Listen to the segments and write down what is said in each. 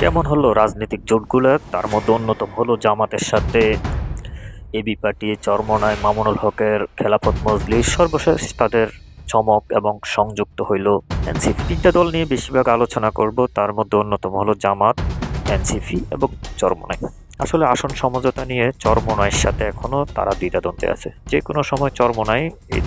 কেমন হলো রাজনৈতিক জোটগুলো? তার মধ্যে অন্যতম হলো জামাতের সাথে এবি পার্টি, চরমোনাই মামুনুল হকের খেলাফত মজলিস, সর্বশেষ তাদের চমক এবং সংযুক্ত হইল এনসিপি। তিনটা দল নিয়ে বেশিরভাগ আলোচনা করব। তার মধ্যে অন্যতম হলো জামাত, এনসিপি এবং চরমোনাই। আসলে আসন সমঝোতা নিয়ে চরমোনাইয়ের সাথে এখনো তারা দ্বিধাদ্বন্দ্বে আছে। যে কোনো সময় চরমোনাই এই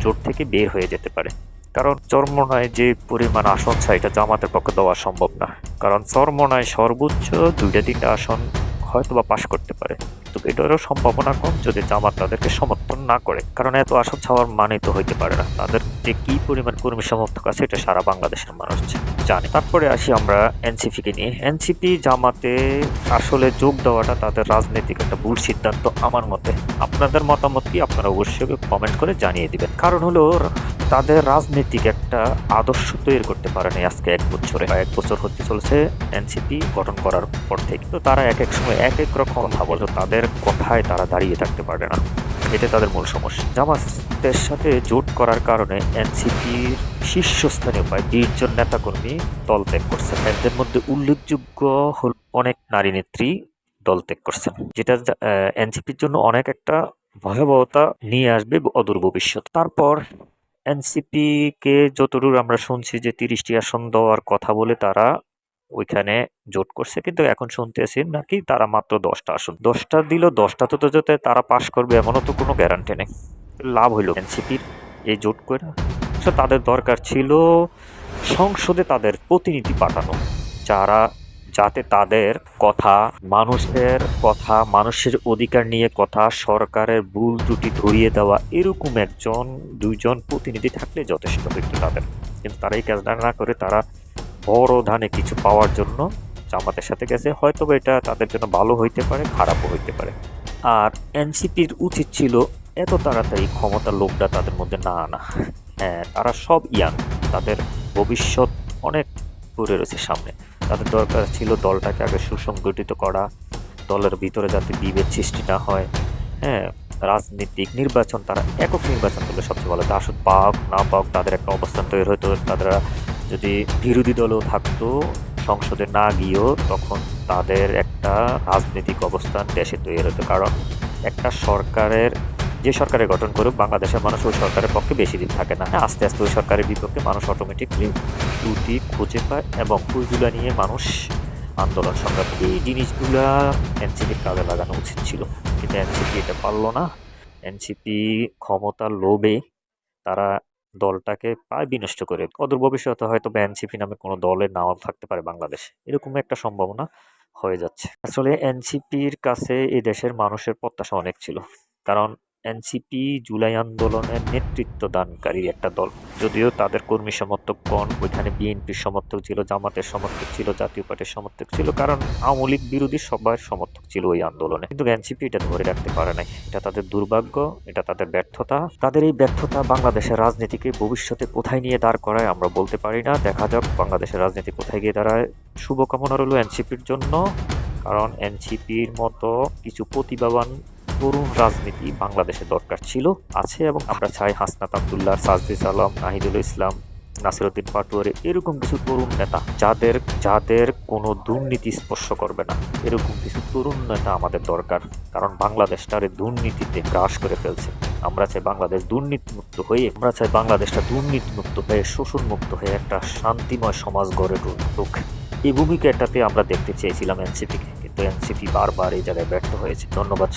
জোট থেকে বের হয়ে যেতে পারে, কারণ চরমোনাই যে পরিমাণ আসন চাই এটা জামাতের পক্ষে দেওয়া সম্ভব না। কারণ চরমোনাই সর্বোচ্চ 2-3টা আসন হয়তো বা পাশ করতে পারে, কিন্তু এটারও সম্ভাবনা কম যদি জামাত তাদেরকে সমর্থন না করে। কারণ এত আসন ছাওয়ার মানে তো হইতে পারে না। তাদের যে কি পরিমাণ কর্মী সমর্থক আছে এটা সারা বাংলাদেশের মানুষ জানে। তারপরে আসি আমরা এনসিপিকে নিয়ে। এনসিপি জামাতে আসলে যোগ দেওয়াটা তাদের রাজনৈতিক একটা ভুল সিদ্ধান্ত আমার মতে। আপনাদের মতামত কি? আপনারা অবশ্যই কমেন্ট করে জানিয়ে দিবেন। কারণ হলো তাদের রাজনৈতিক একটা আদর্শ তৈরি করতে পারেনি আজকে 1 বছর হতে চলেছে এনসিপি গঠন করার পর থেকে। তো তারা এক এক সময় এক এক রকম কথা বলে, তাদের কথায় তারা দাঁড়িয়ে থাকতে পারে না। এটা তাদের মূল সমস্যা। জামাতের সাথে জোট করার কারণে এনসিপির শীর্ষস্থানীয় প্রায় 20 জন নেতাকর্মী দল ত্যাগ করছেন। এদের মধ্যে উল্লেখযোগ্য হল অনেক নারী নেত্রী দল ত্যাগ করছেন, যেটা এনসিপির জন্য অনেক একটা ভয়াবহতা নিয়ে আসবে অদূর ভবিষ্যৎ। তারপর এনসিপিকে যতদূর আমরা শুনছি যে 30টি আসন দেওয়ার কথা বলে তারা ওইখানে জোট করছে, কিন্তু এখন শুনতেছি নাকি তারা মাত্র 10টা আসন। 10টা দিল, 10টা তো যাতে তারা পাশ করবে এমনও তো কোনো গ্যারান্টি নেই। লাভ হইল এনসিপির এই জোট করে? তাদের দরকার ছিল সংসদে তাদের প্রতিনিধি পাঠানো, যাতে তাদের মানুষের অধিকার নিয়ে কথা, সরকারের ভুল ত্রুটি ধরিয়ে দেওয়া, এরকম 1-2জন প্রতিনিধি থাকলে যথেষ্ট হইত তাদের। কিন্তু তারা এই কাজটা না করে তারা বড় ধানে কিছু পাওয়ার জন্য জামাতের সাথে গেছে। হয়তো এটা তাদের জন্য ভালো হইতে পারে, খারাপও হইতে পারে। আর এনসিপির উচিত ছিল এত তাড়াতাড়ি ক্ষমতার লোভটা তাদের মধ্যে না আনা। হ্যাঁ, তারা সব ইয়াং, তাদের ভবিষ্যৎ অনেক দূরে রয়েছে সামনে। তাদের দরকার ছিল দলটাকে আগে সুসংগঠিত করা, দলের ভিতরে যাতে বিভেদ সৃষ্টি না হয়। হ্যাঁ, রাজনীতিক নির্বাচন, তারা একক নির্বাচন করলে সবচেয়ে ভালো। আসন পাক না পাক তাদের একটা অবস্থান তৈরি হতো। তারা যদি বিরোধী দলও থাকতো, সংসদে না গিয়েও তখন তাদের একটা রাজনৈতিক অবস্থান দেশে তৈরি হতো। কারণ একটা যে সরকারের গঠন করুক, বাংলাদেশের মানুষ ওই সরকারের পক্ষে বেশি দিন থাকে না। আস্তে আস্তে ওই সরকারের বিপক্ষে মানুষ অটোমেটিকলি ত্রুটি খুঁজে পায় এবং ওইগুলা নিয়ে মানুষ আন্দোলন সংগ্রাম। এই জিনিসগুলা এনসিপির কাজে লাগানো উচিত ছিল, কিন্তু এনসিপি এটা পারলো না। এনসিপি ক্ষমতার লোভে তারা দলটাকে প্রায় বিনষ্ট করে। অদূর ভবিষ্যতে হয়তো এনসিপি নামে কোনো দলের নাও থাকতে পারে বাংলাদেশে, এরকম একটা সম্ভাবনা হয়ে যাচ্ছে। আসলে এনসিপির কাছে এই দেশের মানুষের প্রত্যাশা অনেক ছিল, কারণ এনসিপি জুলাই আন্দোলনের নেতৃত্ব দানকারী একটা দল। যদিও তাদের কর্মী সমর্থকগণ ওইখানে বিএনপির সমর্থক ছিল, জামাতের সমর্থক ছিল, জাতীয় পার্টির সমর্থক ছিল, কারণ আওয়ামী লীগ বিরোধী সবার সমর্থক ছিল ওই আন্দোলনে। কিন্তু এনসিপি এটা ধরে রাখতে পারে নাই। এটা তাদের দুর্ভাগ্য, এটা তাদের ব্যর্থতা। তাদের এই ব্যর্থতা বাংলাদেশের রাজনীতিকে ভবিষ্যতে কোথায় নিয়ে দাঁড় করায় আমরা বলতে পারি না। দেখা যাক বাংলাদেশের রাজনীতি কোথায় গিয়ে দাঁড়ায়। শুভকামনা রইল এনসিপির জন্য, কারণ এনসিপির মতো কিছু প্রতিভাবান তরুণ রাজনীতি বাংলাদেশে দরকার ছিল, আছে, এবং আমরা চাই হাসনাত আবদুল্লাহ, সাজদিস আলম, নাহিদুল ইসলাম, নাসিরউদ্দিন পাটোয়ারি, এরকম কিছু তরুণ নেতা যাদের কোনো দুর্নীতি স্পর্শ করবে না, এরকম কিছু তরুণ নেতা আমাদের দরকার। কারণ বাংলাদেশটারে দুর্নীতিতে গ্রাস করে ফেলছে। আমরা চাই বাংলাদেশটা দুর্নীতিমুক্ত হয়ে, শোষণমুক্ত হয়ে একটা শান্তিময় সমাজ গড়ে উঠুক। এই ভূমিকাটাতে আমরা দেখতে চেয়েছিলাম এনসিপিকে, কিন্তু এনসিপি বারবার এই জায়গায় ব্যর্থ হয়েছে। ধন্যবাদ।